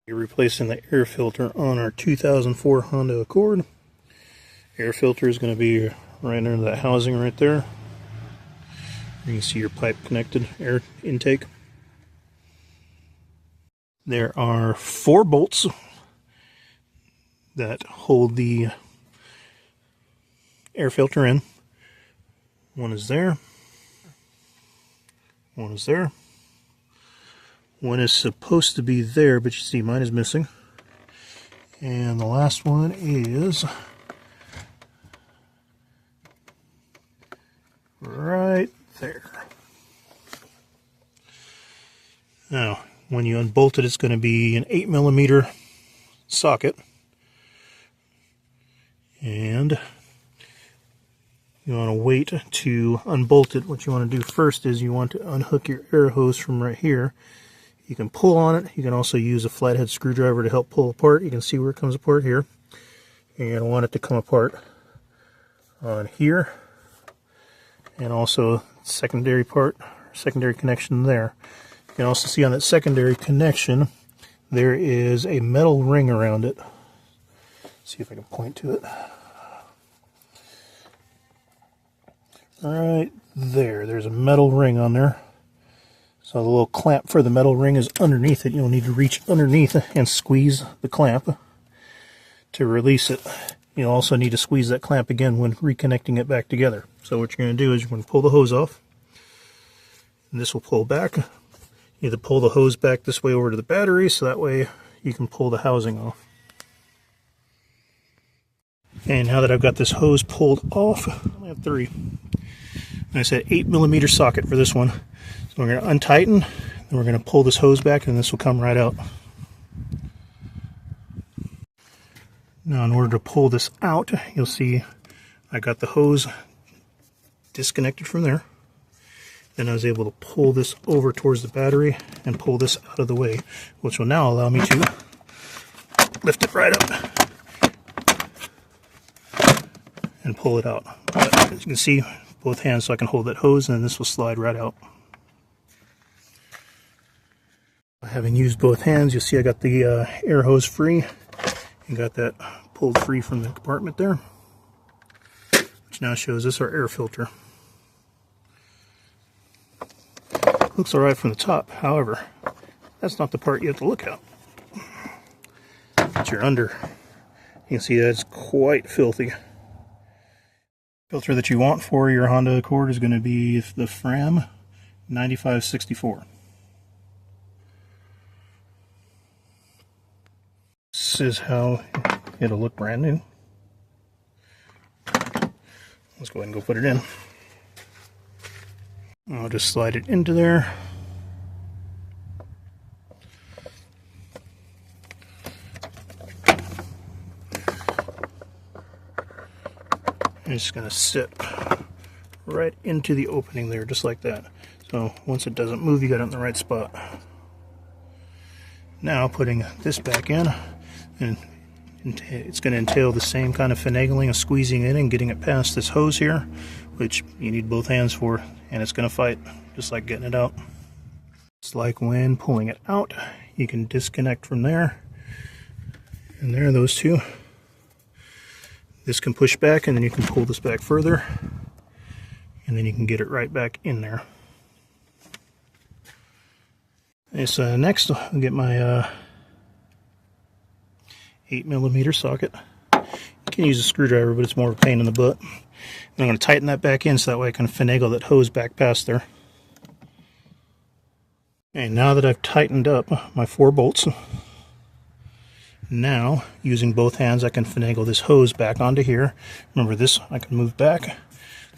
We're replacing the air filter on our 2004 Honda Accord. Air filter is going to be right under that housing right there. You can see your pipe connected, air intake. There are 4 bolts that hold the air filter in. One is there. One is there. One is supposed to be there, but you see mine is missing. And the last one is right there. Now, when you unbolt it, it's going to be an 8mm socket. And you want to wait to unbolt it. What you want to do first is you want to unhook your air hose from right here. You can pull on it. You can also use a flathead screwdriver to help pull apart. You can see where it comes apart here. And you're going to want it to come apart on here. And also secondary connection there. You can also see on that secondary connection there is a metal ring around it. Let's see if I can point to it. Right there. There's a metal ring on there. So the little clamp for the metal ring is underneath it. You'll need to reach underneath and squeeze the clamp to release it. You'll also need to squeeze that clamp again when reconnecting it back together. So what you're going to do is you're going to pull the hose off. And this will pull back. You need to pull the hose back this way over to the battery so that way you can pull the housing off. And now that I've got this hose pulled off, I have 3. I said 8mm socket for this one. So we're going to untighten, then we're going to pull this hose back, and this will come right out. Now in order to pull this out, you'll see I got the hose disconnected from there. Then I was able to pull this over towards the battery and pull this out of the way, which will now allow me to lift it right up and pull it out. But as you can see, both hands so I can hold that hose, and then this will slide right out. Having used both hands, you'll see I got the air hose free and got that pulled free from the compartment there, which now shows us our air filter. Looks alright from the top, however, that's not the part you have to look at. But you're under. You can see that's quite filthy. Filter that you want for your Honda Accord is going to be the Fram 9564. This is how it'll look brand new. Let's go ahead and go put it in. I'll just slide it into there. And it's going to sit right into the opening there, just like that. So once it doesn't move, you got it in the right spot. Now putting this back in, and it's going to entail the same kind of finagling of squeezing in and getting it past this hose here, which you need both hands for, and it's going to fight just like getting it out. It's like when pulling it out, you can disconnect from there, and there are those two. This can push back, and then you can pull this back further, and then you can get it right back in there. Okay, so next I'll get my 8mm socket. You can use a screwdriver, but it's more of a pain in the butt. And I'm going to tighten that back in so that way I can finagle that hose back past there. Okay, now that I've tightened up my 4 bolts, now using both hands I can finagle this hose back onto here. Remember this, I can move back.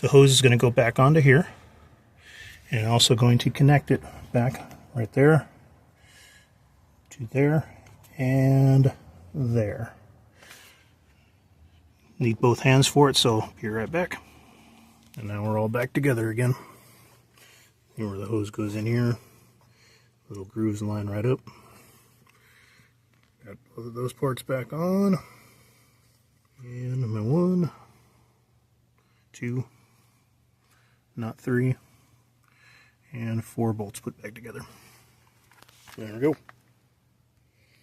The hose is going to go back onto here, and also going to connect it back right there to there and there. Need both hands for it, so be right back. And now we're all back together again. See where the hose goes in here. Little grooves line right up. Got both of those parts back on. And my 1, 2, not 3, and 4 bolts put back together. There we go.